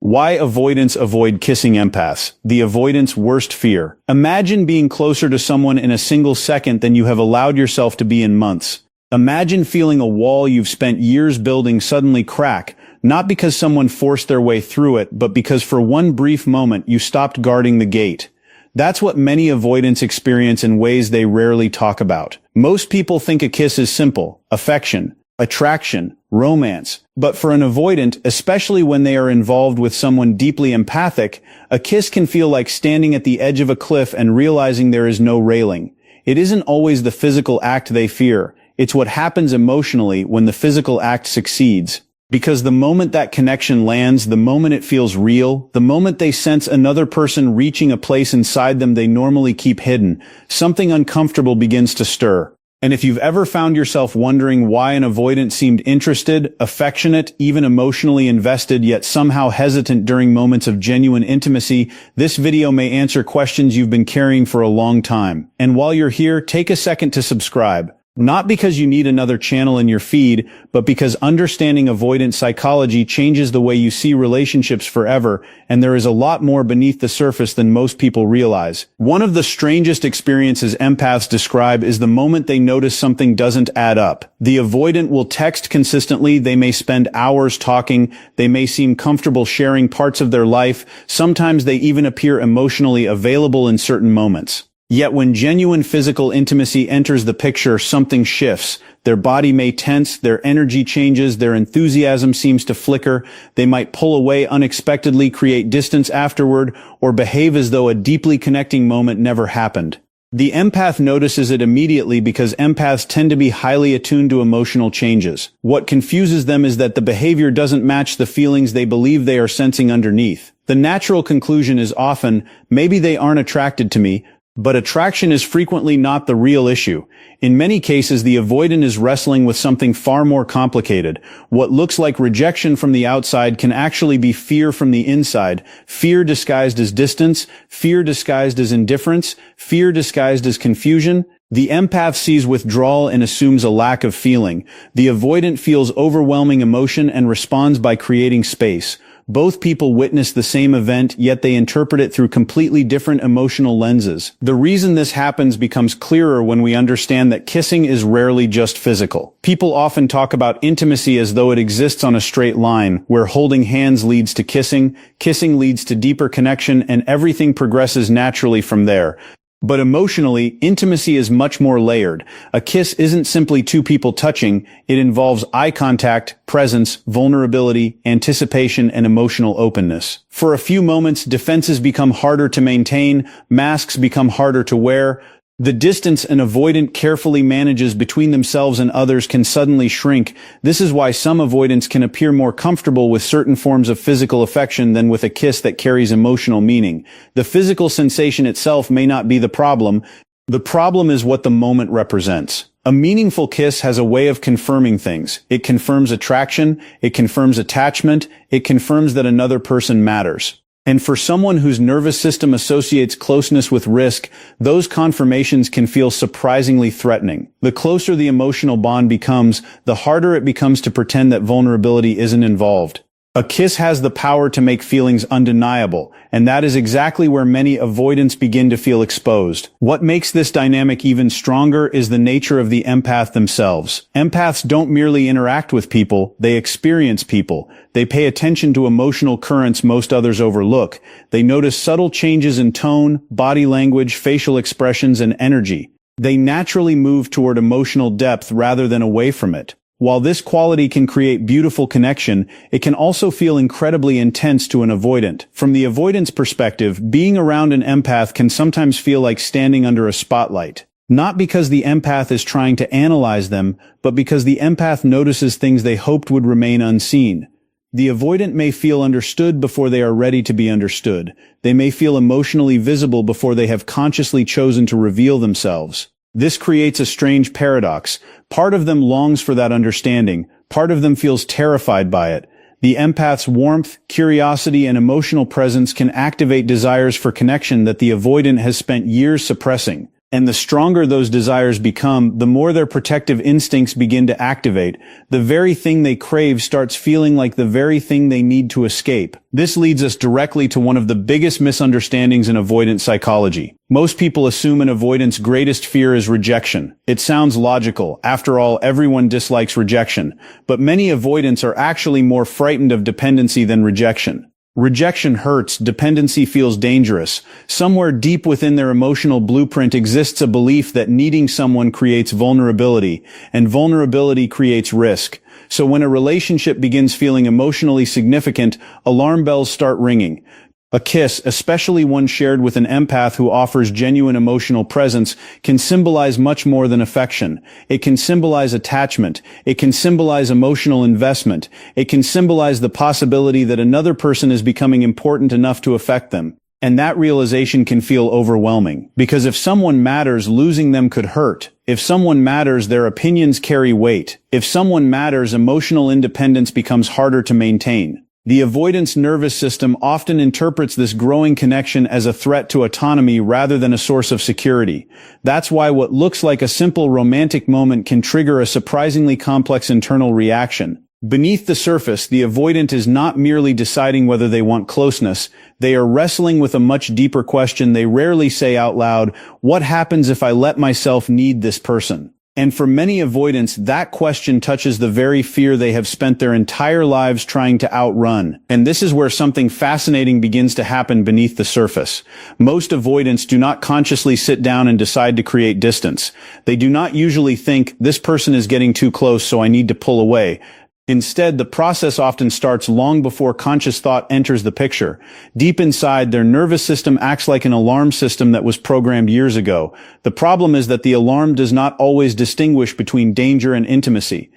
Why avoidants avoid kissing empaths? The avoidance worst fear. Imagine being closer to someone in a single second than you have allowed yourself to be in months. Imagine feeling a wall you've spent years building suddenly crack, not because someone forced their way through it, but because for one brief moment you stopped guarding the gate. That's what many avoidants experience in ways they rarely talk about. Most people think a kiss is simple: affection, attraction, romance. But for an avoidant, especially when they are involved with someone deeply empathic, a kiss can feel like standing at the edge of a cliff and realizing there is no railing. It isn't always the physical act they fear. It's what happens emotionally when the physical act succeeds. Because the moment that connection lands, the moment it feels real, the moment they sense another person reaching a place inside them they normally keep hidden, something uncomfortable begins to stir. And if you've ever found yourself wondering why an avoidant seemed interested, affectionate, even emotionally invested, yet somehow hesitant during moments of genuine intimacy, this video may answer questions you've been carrying for a long time. And while you're here, take a second to subscribe. Not because you need another channel in your feed, but because understanding avoidant psychology changes the way you see relationships forever, and there is a lot more beneath the surface than most people realize. One of the strangest experiences empaths describe is the moment they notice something doesn't add up. The avoidant will text consistently, they may spend hours talking, they may seem comfortable sharing parts of their life, sometimes they even appear emotionally available in certain moments. Yet when genuine physical intimacy enters the picture, something shifts. Their body may tense, their energy changes, their enthusiasm seems to flicker. They might pull away unexpectedly, create distance afterward, or behave as though a deeply connecting moment never happened. The empath notices it immediately because empaths tend to be highly attuned to emotional changes. What confuses them is that the behavior doesn't match the feelings they believe they are sensing underneath. The natural conclusion is often, maybe they aren't attracted to me. But attraction is frequently not the real issue. In many cases, the avoidant is wrestling with something far more complicated. What looks like rejection from the outside can actually be fear from the inside. Fear disguised as distance, fear disguised as indifference, fear disguised as confusion. The empath sees withdrawal and assumes a lack of feeling. The avoidant feels overwhelming emotion and responds by creating space. Both people witness the same event, yet they interpret it through completely different emotional lenses. The reason this happens becomes clearer when we understand that kissing is rarely just physical. People often talk about intimacy as though it exists on a straight line, where holding hands leads to kissing, kissing leads to deeper connection, and everything progresses naturally from there. But emotionally, intimacy is much more layered. A kiss isn't simply two people touching, it involves eye contact, presence, vulnerability, anticipation, and emotional openness. For a few moments, defenses become harder to maintain, masks become harder to wear. The distance an avoidant carefully manages between themselves and others can suddenly shrink. This is why some avoidants can appear more comfortable with certain forms of physical affection than with a kiss that carries emotional meaning. The physical sensation itself may not be the problem. The problem is what the moment represents. A meaningful kiss has a way of confirming things. It confirms attraction, it confirms attachment, it confirms that another person matters. And for someone whose nervous system associates closeness with risk, those confirmations can feel surprisingly threatening. The closer the emotional bond becomes, the harder it becomes to pretend that vulnerability isn't involved. A kiss has the power to make feelings undeniable, and that is exactly where many avoidants begin to feel exposed. What makes this dynamic even stronger is the nature of the empath themselves. Empaths don't merely interact with people, they experience people. They pay attention to emotional currents most others overlook. They notice subtle changes in tone, body language, facial expressions, and energy. They naturally move toward emotional depth rather than away from it. While this quality can create beautiful connection, it can also feel incredibly intense to an avoidant. From the avoidant's perspective, being around an empath can sometimes feel like standing under a spotlight. Not because the empath is trying to analyze them, but because the empath notices things they hoped would remain unseen. The avoidant may feel understood before they are ready to be understood. They may feel emotionally visible before they have consciously chosen to reveal themselves. This creates a strange paradox. Part of them longs for that understanding. Part of them feels terrified by it. The empath's warmth, curiosity, and emotional presence can activate desires for connection that the avoidant has spent years suppressing. And the stronger those desires become, the more their protective instincts begin to activate. The very thing they crave starts feeling like the very thing they need to escape. This leads us directly to one of the biggest misunderstandings in avoidant psychology. Most people assume an avoidant's greatest fear is rejection. It sounds logical. After all, everyone dislikes rejection. But many avoidants are actually more frightened of dependency than rejection. Rejection hurts, dependency feels dangerous. Somewhere deep within their emotional blueprint exists a belief that needing someone creates vulnerability, and vulnerability creates risk. So when a relationship begins feeling emotionally significant, alarm bells start ringing. A kiss, especially one shared with an empath who offers genuine emotional presence, can symbolize much more than affection. It can symbolize attachment. It can symbolize emotional investment. It can symbolize the possibility that another person is becoming important enough to affect them. And that realization can feel overwhelming. Because if someone matters, losing them could hurt. If someone matters, their opinions carry weight. If someone matters, emotional independence becomes harder to maintain. The avoidance nervous system often interprets this growing connection as a threat to autonomy rather than a source of security. That's why what looks like a simple romantic moment can trigger a surprisingly complex internal reaction. Beneath the surface, the avoidant is not merely deciding whether they want closeness. They are wrestling with a much deeper question they rarely say out loud: what happens if I let myself need this person? And for many avoidants, that question touches the very fear they have spent their entire lives trying to outrun. And this is where something fascinating begins to happen beneath the surface. Most avoidants do not consciously sit down and decide to create distance. They do not usually think, this person is getting too close, so I need to pull away. Instead, the process often starts long before conscious thought enters the picture. Deep inside, their nervous system acts like an alarm system that was programmed years ago. The problem is that the alarm does not always distinguish between danger and intimacy.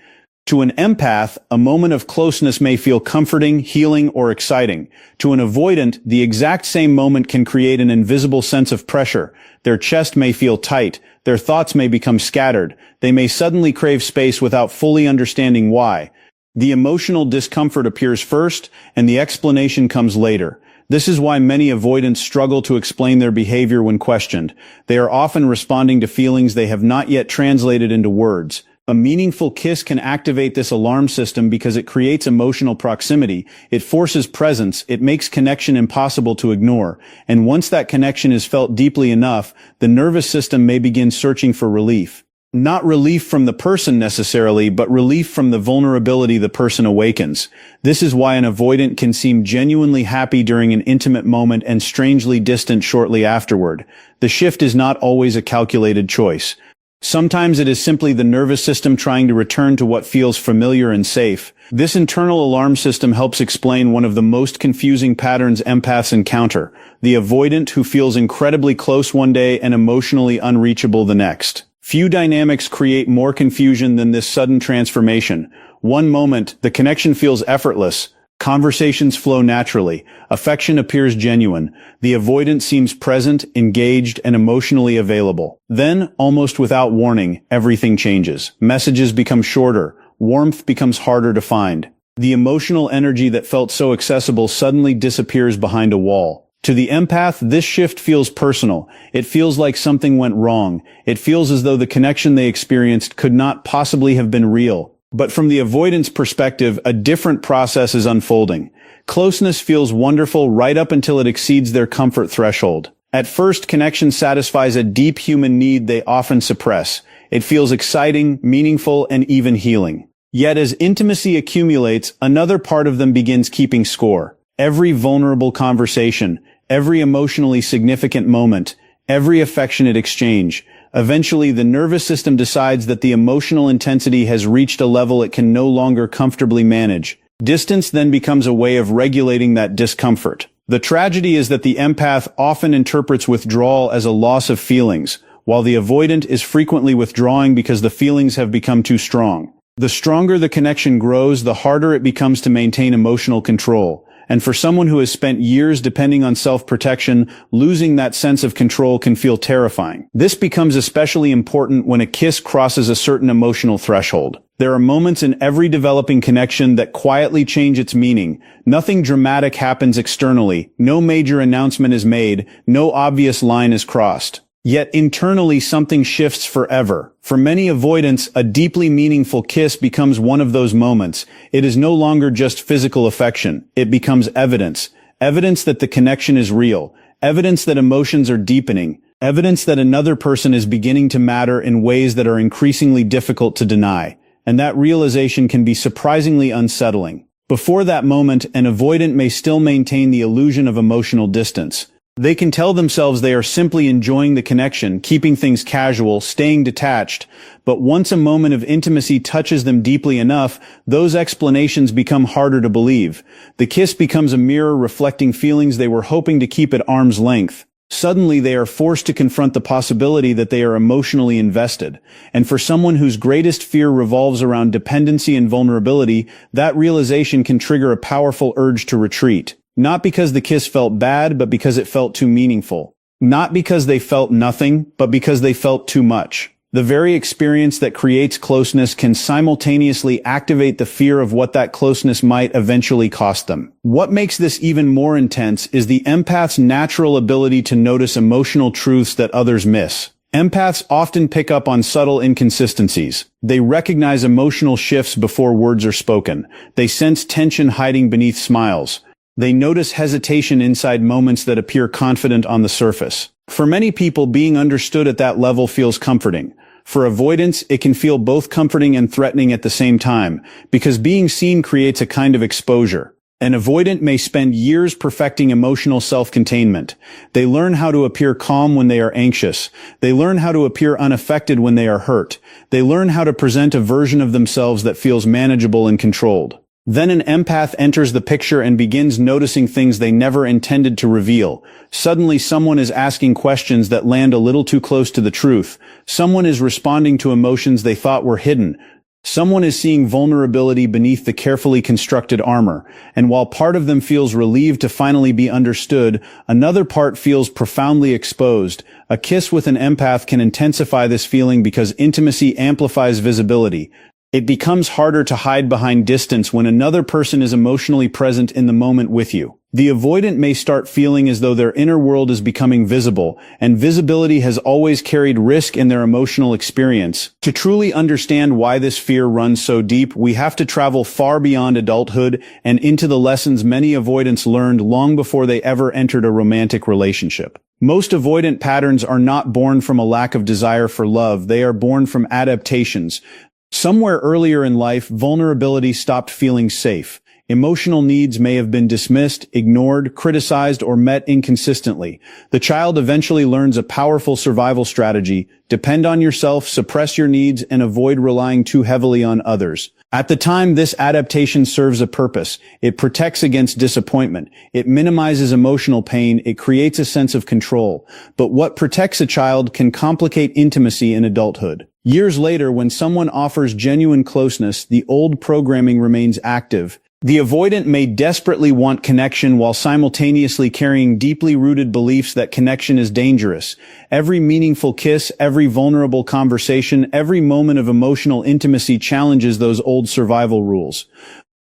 To an empath, a moment of closeness may feel comforting, healing, or exciting. To an avoidant, the exact same moment can create an invisible sense of pressure. Their chest may feel tight. Their thoughts may become scattered. They may suddenly crave space without fully understanding why. The emotional discomfort appears first, and the explanation comes later. This is why many avoidants struggle to explain their behavior when questioned. They are often responding to feelings they have not yet translated into words. A meaningful kiss can activate this alarm system because it creates emotional proximity, it forces presence, it makes connection impossible to ignore. And once that connection is felt deeply enough, the nervous system may begin searching for relief. Not relief from the person necessarily, but relief from the vulnerability the person awakens. This is why an avoidant can seem genuinely happy during an intimate moment and strangely distant shortly afterward. The shift is not always a calculated choice. Sometimes it is simply the nervous system trying to return to what feels familiar and safe. This internal alarm system helps explain one of the most confusing patterns empaths encounter: the avoidant who feels incredibly close one day and emotionally unreachable the next. Few dynamics create more confusion than this sudden transformation. One moment, the connection feels effortless. Conversations flow naturally. Affection appears genuine. The avoidant seems present, engaged, and emotionally available. Then, almost without warning, everything changes. Messages become shorter. Warmth becomes harder to find. The emotional energy that felt so accessible suddenly disappears behind a wall. To the empath, this shift feels personal. It feels like something went wrong. It feels as though the connection they experienced could not possibly have been real. But from the avoidance perspective, a different process is unfolding. Closeness feels wonderful right up until it exceeds their comfort threshold. At first, connection satisfies a deep human need they often suppress. It feels exciting, meaningful, and even healing. Yet as intimacy accumulates, another part of them begins keeping score. Every vulnerable conversation, every emotionally significant moment, every affectionate exchange. Eventually, the nervous system decides that the emotional intensity has reached a level it can no longer comfortably manage. Distance then becomes a way of regulating that discomfort. The tragedy is that the empath often interprets withdrawal as a loss of feelings, while the avoidant is frequently withdrawing because the feelings have become too strong. The stronger the connection grows, the harder it becomes to maintain emotional control. And for someone who has spent years depending on self-protection, losing that sense of control can feel terrifying. This becomes especially important when a kiss crosses a certain emotional threshold. There are moments in every developing connection that quietly change its meaning. Nothing dramatic happens externally. No major announcement is made. No obvious line is crossed. Yet internally something shifts forever. For many avoidants, a deeply meaningful kiss becomes one of those moments. It is no longer just physical affection. It becomes evidence. Evidence that the connection is real. Evidence that emotions are deepening. Evidence that another person is beginning to matter in ways that are increasingly difficult to deny. And that realization can be surprisingly unsettling. Before that moment, an avoidant may still maintain the illusion of emotional distance. They can tell themselves they are simply enjoying the connection, keeping things casual, staying detached. But once a moment of intimacy touches them deeply enough, those explanations become harder to believe. The kiss becomes a mirror reflecting feelings they were hoping to keep at arm's length. Suddenly they are forced to confront the possibility that they are emotionally invested. And for someone whose greatest fear revolves around dependency and vulnerability, that realization can trigger a powerful urge to retreat. Not because the kiss felt bad, but because it felt too meaningful. Not because they felt nothing, but because they felt too much. The very experience that creates closeness can simultaneously activate the fear of what that closeness might eventually cost them. What makes this even more intense is the empath's natural ability to notice emotional truths that others miss. Empaths often pick up on subtle inconsistencies. They recognize emotional shifts before words are spoken. They sense tension hiding beneath smiles. They notice hesitation inside moments that appear confident on the surface. For many people, being understood at that level feels comforting. For avoidants, it can feel both comforting and threatening at the same time, because being seen creates a kind of exposure. An avoidant may spend years perfecting emotional self-containment. They learn how to appear calm when they are anxious. They learn how to appear unaffected when they are hurt. They learn how to present a version of themselves that feels manageable and controlled. Then an empath enters the picture and begins noticing things they never intended to reveal. Suddenly someone is asking questions that land a little too close to the truth. Someone is responding to emotions they thought were hidden. Someone is seeing vulnerability beneath the carefully constructed armor. And while part of them feels relieved to finally be understood, another part feels profoundly exposed. A kiss with an empath can intensify this feeling because intimacy amplifies visibility. It becomes harder to hide behind distance when another person is emotionally present in the moment with you. The avoidant may start feeling as though their inner world is becoming visible, and visibility has always carried risk in their emotional experience. To truly understand why this fear runs so deep, we have to travel far beyond adulthood and into the lessons many avoidants learned long before they ever entered a romantic relationship. Most avoidant patterns are not born from a lack of desire for love, they are born from adaptations. Somewhere earlier in life, vulnerability stopped feeling safe. Emotional needs may have been dismissed, ignored, criticized, or met inconsistently. The child eventually learns a powerful survival strategy: depend on yourself, suppress your needs, and avoid relying too heavily on others. At the time, this adaptation serves a purpose. It protects against disappointment. It minimizes emotional pain. It creates a sense of control. But what protects a child can complicate intimacy in adulthood. Years later, when someone offers genuine closeness, the old programming remains active. The avoidant may desperately want connection while simultaneously carrying deeply rooted beliefs that connection is dangerous. Every meaningful kiss, every vulnerable conversation, every moment of emotional intimacy challenges those old survival rules.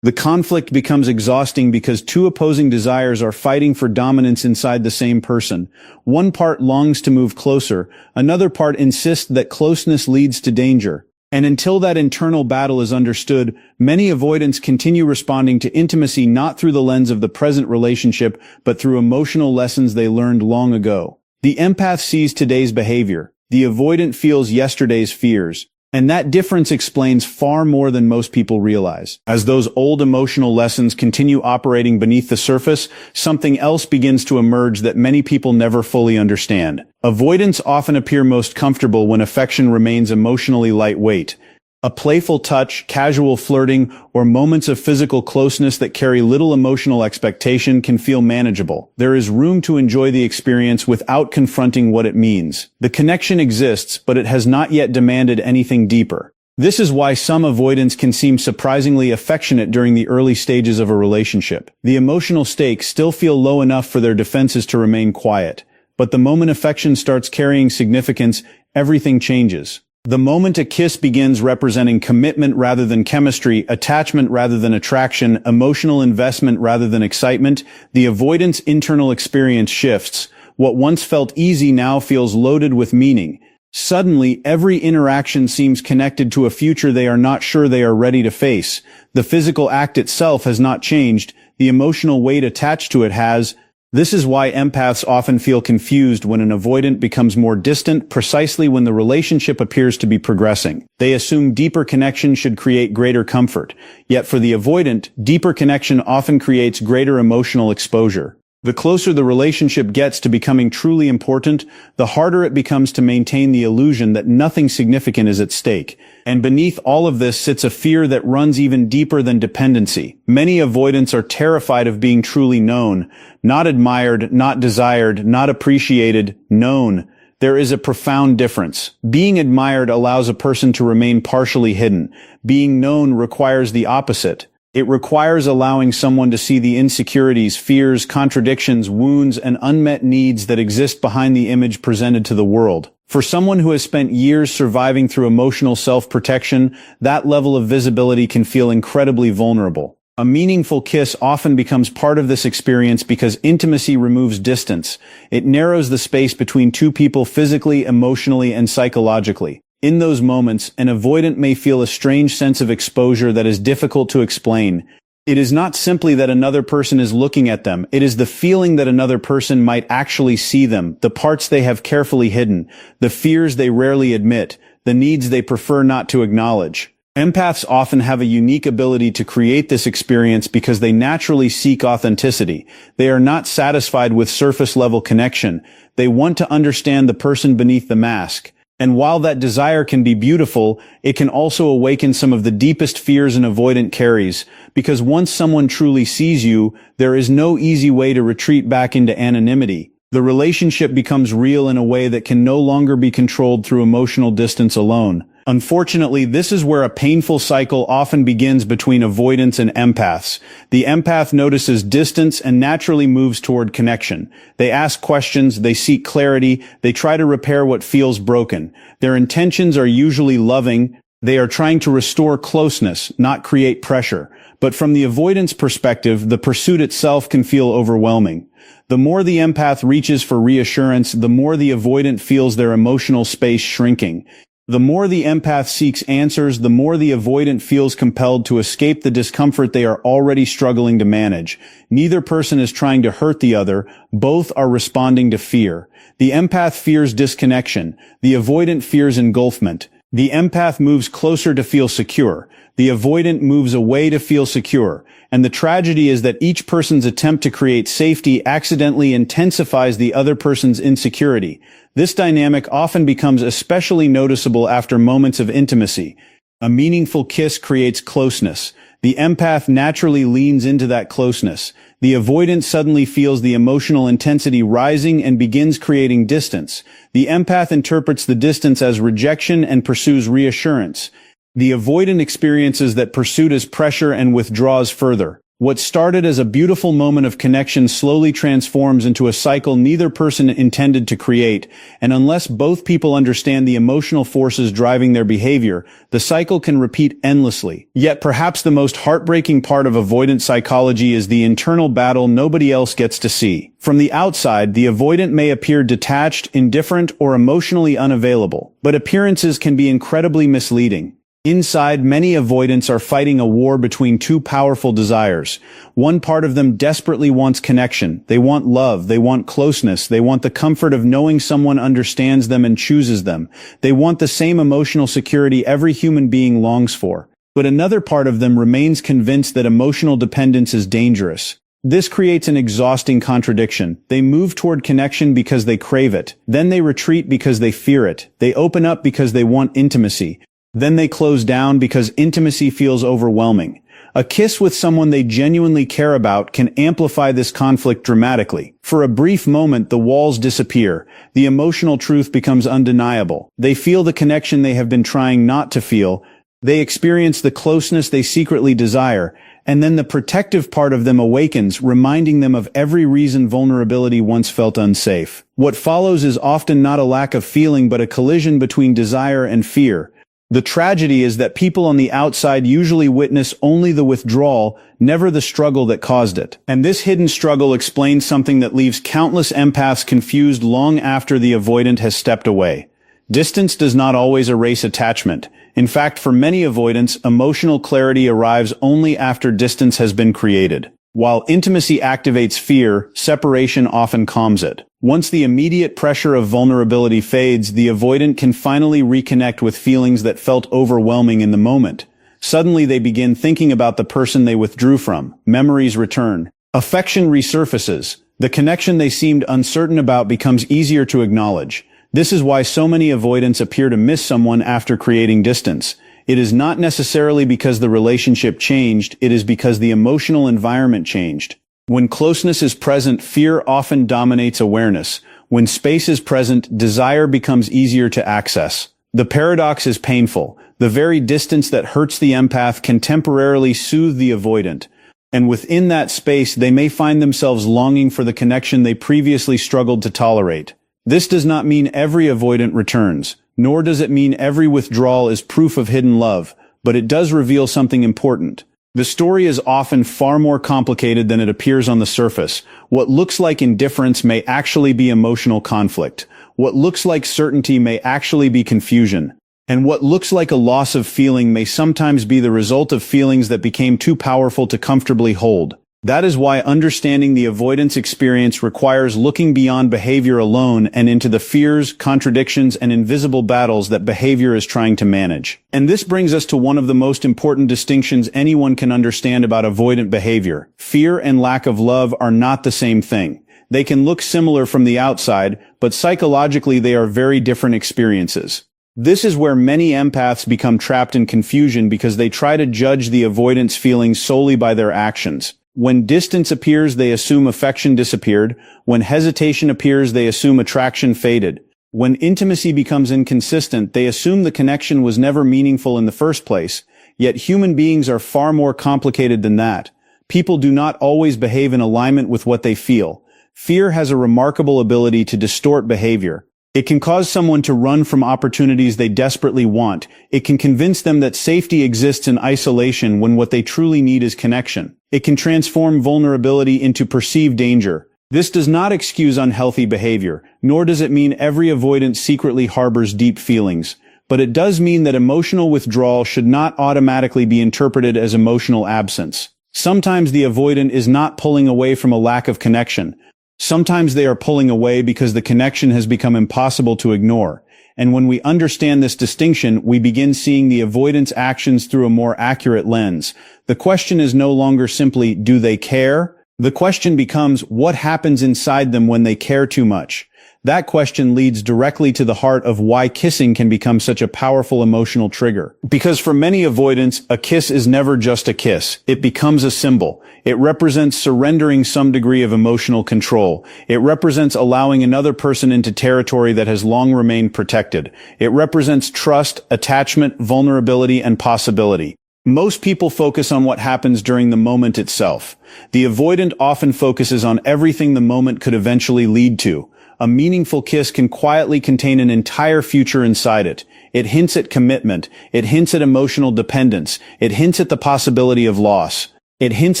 The conflict becomes exhausting because two opposing desires are fighting for dominance inside the same person. One part longs to move closer, another part insists that closeness leads to danger. And until that internal battle is understood, many avoidants continue responding to intimacy not through the lens of the present relationship, but through emotional lessons they learned long ago. The empath sees today's behavior. The avoidant feels yesterday's fears. And that difference explains far more than most people realize. As those old emotional lessons continue operating beneath the surface, something else begins to emerge that many people never fully understand. Avoidants often appear most comfortable when affection remains emotionally lightweight. A playful touch, casual flirting, or moments of physical closeness that carry little emotional expectation can feel manageable. There is room to enjoy the experience without confronting what it means. The connection exists, but it has not yet demanded anything deeper. This is why some avoidants can seem surprisingly affectionate during the early stages of a relationship. The emotional stakes still feel low enough for their defenses to remain quiet. But the moment affection starts carrying significance, everything changes. The moment a kiss begins representing commitment rather than chemistry, attachment rather than attraction, emotional investment rather than excitement, the avoidant's internal experience shifts. What once felt easy now feels loaded with meaning. Suddenly, every interaction seems connected to a future they are not sure they are ready to face. The physical act itself has not changed, the emotional weight attached to it has. This is why empaths often feel confused when an avoidant becomes more distant, precisely when the relationship appears to be progressing. They assume deeper connection should create greater comfort. Yet for the avoidant, deeper connection often creates greater emotional exposure. The closer the relationship gets to becoming truly important, the harder it becomes to maintain the illusion that nothing significant is at stake. And beneath all of this sits a fear that runs even deeper than dependency. Many avoidants are terrified of being truly known, not admired, not desired, not appreciated, known. There is a profound difference. Being admired allows a person to remain partially hidden. Being known requires the opposite. It requires allowing someone to see the insecurities, fears, contradictions, wounds, and unmet needs that exist behind the image presented to the world. For someone who has spent years surviving through emotional self-protection, that level of visibility can feel incredibly vulnerable. A meaningful kiss often becomes part of this experience because intimacy removes distance. It narrows the space between two people physically, emotionally, and psychologically. In those moments, an avoidant may feel a strange sense of exposure that is difficult to explain. It is not simply that another person is looking at them, it is the feeling that another person might actually see them, the parts they have carefully hidden, the fears they rarely admit, the needs they prefer not to acknowledge. Empaths often have a unique ability to create this experience because they naturally seek authenticity. They are not satisfied with surface-level connection. They want to understand the person beneath the mask. And while that desire can be beautiful, it can also awaken some of the deepest fears an avoidant carries, because once someone truly sees you, there is no easy way to retreat back into anonymity. The relationship becomes real in a way that can no longer be controlled through emotional distance alone. Unfortunately, this is where a painful cycle often begins between avoidants and empaths. The empath notices distance and naturally moves toward connection. They ask questions, they seek clarity, they try to repair what feels broken. Their intentions are usually loving. They are trying to restore closeness, not create pressure. But from the avoidance perspective, the pursuit itself can feel overwhelming. The more the empath reaches for reassurance, the more the avoidant feels their emotional space shrinking. The more the empath seeks answers, the more the avoidant feels compelled to escape the discomfort they are already struggling to manage. Neither person is trying to hurt the other, both are responding to fear. The empath fears disconnection, the avoidant fears engulfment. The empath moves closer to feel secure, the avoidant moves away to feel secure. And the tragedy is that each person's attempt to create safety accidentally intensifies the other person's insecurity. This dynamic often becomes especially noticeable after moments of intimacy. A meaningful kiss creates closeness. The empath naturally leans into that closeness. The avoidant suddenly feels the emotional intensity rising and begins creating distance. The empath interprets the distance as rejection and pursues reassurance. The avoidant experiences that pursuit as pressure and withdraws further. What started as a beautiful moment of connection slowly transforms into a cycle neither person intended to create, and unless both people understand the emotional forces driving their behavior, the cycle can repeat endlessly. Yet perhaps the most heartbreaking part of avoidant psychology is the internal battle nobody else gets to see. From the outside, the avoidant may appear detached, indifferent, or emotionally unavailable, but appearances can be incredibly misleading. Inside, many avoidants are fighting a war between two powerful desires. One part of them desperately wants connection. They want love. They want closeness. They want the comfort of knowing someone understands them and chooses them. They want the same emotional security every human being longs for. But another part of them remains convinced that emotional dependence is dangerous. This creates an exhausting contradiction. They move toward connection because they crave it. Then they retreat because they fear it. They open up because they want intimacy. Then they close down because intimacy feels overwhelming. A kiss with someone they genuinely care about can amplify this conflict dramatically. For a brief moment, the walls disappear. The emotional truth becomes undeniable. They feel the connection they have been trying not to feel. They experience the closeness they secretly desire. And then the protective part of them awakens, reminding them of every reason vulnerability once felt unsafe. What follows is often not a lack of feeling but a collision between desire and fear. The tragedy is that people on the outside usually witness only the withdrawal, never the struggle that caused it. And this hidden struggle explains something that leaves countless empaths confused long after the avoidant has stepped away. Distance does not always erase attachment. In fact, for many avoidants, emotional clarity arrives only after distance has been created. While intimacy activates fear, separation often calms it. Once the immediate pressure of vulnerability fades, the avoidant can finally reconnect with feelings that felt overwhelming in the moment. Suddenly they begin thinking about the person they withdrew from. Memories return. Affection resurfaces. The connection they seemed uncertain about becomes easier to acknowledge. This is why so many avoidants appear to miss someone after creating distance. It is not necessarily because the relationship changed, it is because the emotional environment changed. When closeness is present, fear often dominates awareness. When space is present, desire becomes easier to access. The paradox is painful. The very distance that hurts the empath can temporarily soothe the avoidant. And within that space, they may find themselves longing for the connection they previously struggled to tolerate. This does not mean every avoidant returns, nor does it mean every withdrawal is proof of hidden love, but it does reveal something important. The story is often far more complicated than it appears on the surface. What looks like indifference may actually be emotional conflict. What looks like certainty may actually be confusion. And what looks like a loss of feeling may sometimes be the result of feelings that became too powerful to comfortably hold. That is why understanding the avoidance experience requires looking beyond behavior alone and into the fears, contradictions, and invisible battles that behavior is trying to manage. And this brings us to one of the most important distinctions anyone can understand about avoidant behavior. Fear and lack of love are not the same thing. They can look similar from the outside, but psychologically they are very different experiences. This is where many empaths become trapped in confusion because they try to judge the avoidance feelings solely by their actions. When distance appears, they assume affection disappeared. When hesitation appears, they assume attraction faded. When intimacy becomes inconsistent, they assume the connection was never meaningful in the first place. Yet human beings are far more complicated than that. People do not always behave in alignment with what they feel. Fear has a remarkable ability to distort behavior. It can cause someone to run from opportunities they desperately want. It can convince them that safety exists in isolation when what they truly need is connection. It can transform vulnerability into perceived danger. This does not excuse unhealthy behavior, nor does it mean every avoidant secretly harbors deep feelings. But it does mean that emotional withdrawal should not automatically be interpreted as emotional absence. Sometimes the avoidant is not pulling away from a lack of connection. Sometimes they are pulling away because the connection has become impossible to ignore. And when we understand this distinction, we begin seeing the avoidance actions through a more accurate lens. The question is no longer simply, do they care? The question becomes, what happens inside them when they care too much? That question leads directly to the heart of why kissing can become such a powerful emotional trigger. Because for many avoidants, a kiss is never just a kiss. It becomes a symbol. It represents surrendering some degree of emotional control. It represents allowing another person into territory that has long remained protected. It represents trust, attachment, vulnerability, and possibility. Most people focus on what happens during the moment itself. The avoidant often focuses on everything the moment could eventually lead to. A meaningful kiss can quietly contain an entire future inside it. It hints at commitment. It hints at emotional dependence. It hints at the possibility of loss. It hints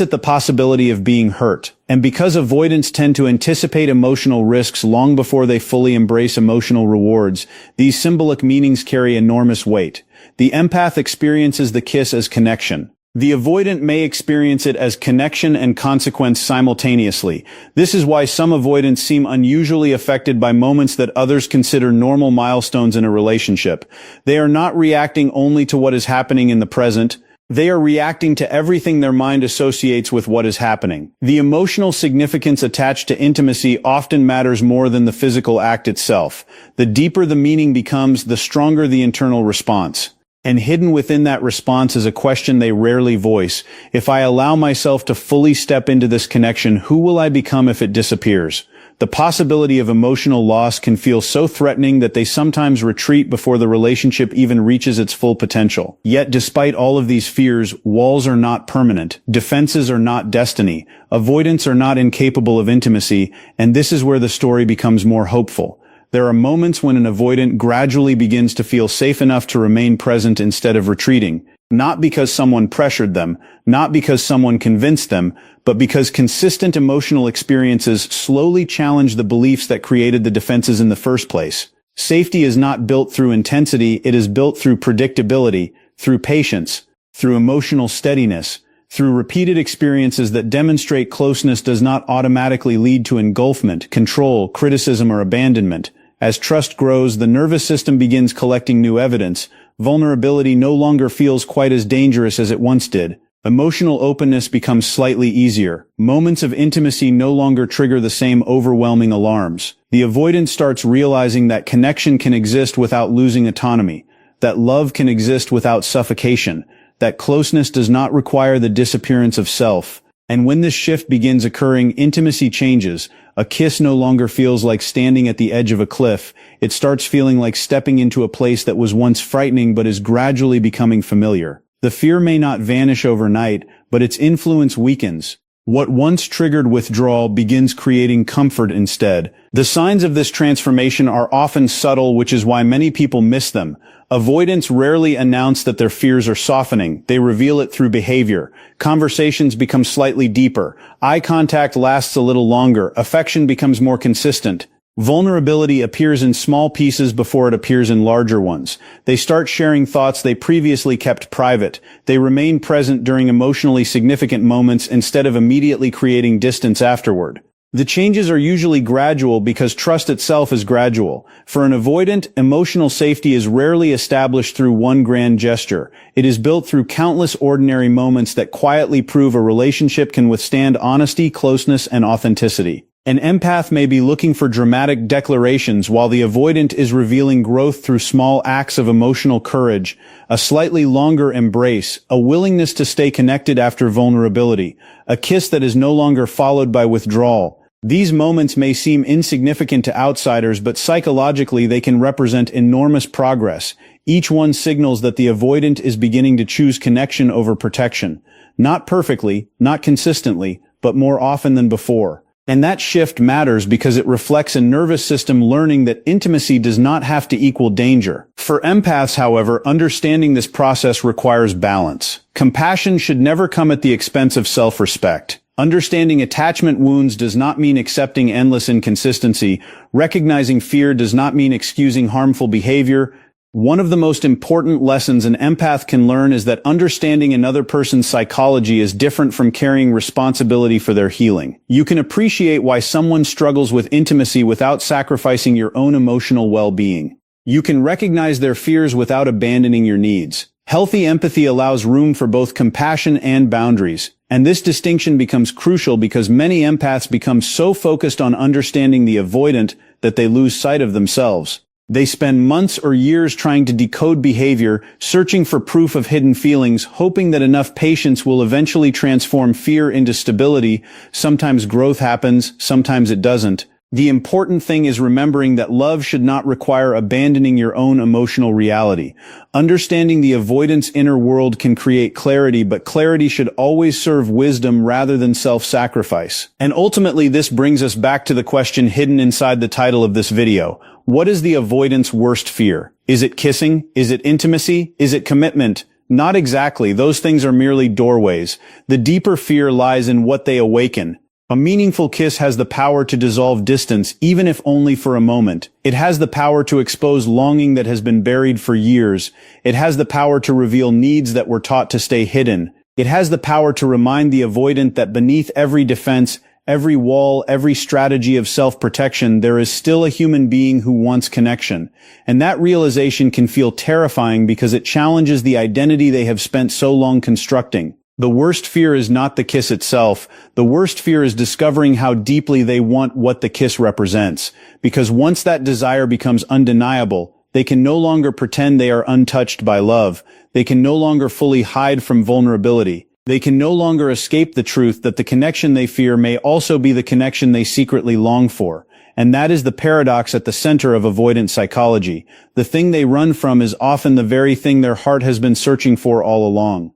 at the possibility of being hurt. And because avoidants tend to anticipate emotional risks long before they fully embrace emotional rewards, these symbolic meanings carry enormous weight. The empath experiences the kiss as connection. The avoidant may experience it as connection and consequence simultaneously. This is why some avoidants seem unusually affected by moments that others consider normal milestones in a relationship. They are not reacting only to what is happening in the present. They are reacting to everything their mind associates with what is happening. The emotional significance attached to intimacy often matters more than the physical act itself. The deeper the meaning becomes, the stronger the internal response. And hidden within that response is a question they rarely voice. If I allow myself to fully step into this connection, who will I become if it disappears? The possibility of emotional loss can feel so threatening that they sometimes retreat before the relationship even reaches its full potential. Yet despite all of these fears, walls are not permanent. Defenses are not destiny. Avoidants are not incapable of intimacy, and this is where the story becomes more hopeful. There are moments when an avoidant gradually begins to feel safe enough to remain present instead of retreating, not because someone pressured them, not because someone convinced them, but because consistent emotional experiences slowly challenge the beliefs that created the defenses in the first place. Safety is not built through intensity, it is built through predictability, through patience, through emotional steadiness, through repeated experiences that demonstrate closeness does not automatically lead to engulfment, control, criticism, or abandonment. As trust grows, the nervous system begins collecting new evidence. Vulnerability no longer feels quite as dangerous as it once did. Emotional openness becomes slightly easier. Moments of intimacy no longer trigger the same overwhelming alarms. The avoidant starts realizing that connection can exist without losing autonomy, that love can exist without suffocation, that closeness does not require the disappearance of self. And when this shift begins occurring, intimacy changes. A kiss no longer feels like standing at the edge of a cliff. It starts feeling like stepping into a place that was once frightening but is gradually becoming familiar. The fear may not vanish overnight, but its influence weakens. What once triggered withdrawal begins creating comfort instead. The signs of this transformation are often subtle, which is why many people miss them. Avoidants rarely announce that their fears are softening. They reveal it through behavior. Conversations become slightly deeper. Eye contact lasts a little longer. Affection becomes more consistent. Vulnerability appears in small pieces before it appears in larger ones. They start sharing thoughts they previously kept private. They remain present during emotionally significant moments instead of immediately creating distance afterward. The changes are usually gradual because trust itself is gradual. For an avoidant, emotional safety is rarely established through one grand gesture. It is built through countless ordinary moments that quietly prove a relationship can withstand honesty, closeness, and authenticity. An empath may be looking for dramatic declarations while the avoidant is revealing growth through small acts of emotional courage, a slightly longer embrace, a willingness to stay connected after vulnerability, a kiss that is no longer followed by withdrawal. These moments may seem insignificant to outsiders, but psychologically they can represent enormous progress. Each one signals that the avoidant is beginning to choose connection over protection. Not perfectly, not consistently, but more often than before. And that shift matters because it reflects a nervous system learning that intimacy does not have to equal danger. For empaths, however, understanding this process requires balance. Compassion should never come at the expense of self-respect. Understanding attachment wounds does not mean accepting endless inconsistency. Recognizing fear does not mean excusing harmful behavior. One of the most important lessons an empath can learn is that understanding another person's psychology is different from carrying responsibility for their healing. You can appreciate why someone struggles with intimacy without sacrificing your own emotional well-being. You can recognize their fears without abandoning your needs. Healthy empathy allows room for both compassion and boundaries, and this distinction becomes crucial because many empaths become so focused on understanding the avoidant that they lose sight of themselves. They spend months or years trying to decode behavior, searching for proof of hidden feelings, hoping that enough patience will eventually transform fear into stability. Sometimes growth happens, sometimes it doesn't. The important thing is remembering that love should not require abandoning your own emotional reality. Understanding the avoidant's inner world can create clarity, but clarity should always serve wisdom rather than self-sacrifice. And ultimately, this brings us back to the question hidden inside the title of this video. What is the avoidant's worst fear? Is it kissing? Is it intimacy? Is it commitment? Not exactly. Those things are merely doorways. The deeper fear lies in what they awaken. A meaningful kiss has the power to dissolve distance, even if only for a moment. It has the power to expose longing that has been buried for years. It has the power to reveal needs that were taught to stay hidden. It has the power to remind the avoidant that beneath every defense, every wall, every strategy of self-protection, there is still a human being who wants connection. And that realization can feel terrifying because it challenges the identity they have spent so long constructing. The worst fear is not the kiss itself. The worst fear is discovering how deeply they want what the kiss represents. Because once that desire becomes undeniable, they can no longer pretend they are untouched by love. They can no longer fully hide from vulnerability. They can no longer escape the truth that the connection they fear may also be the connection they secretly long for. And that is the paradox at the center of avoidant psychology. The thing they run from is often the very thing their heart has been searching for all along.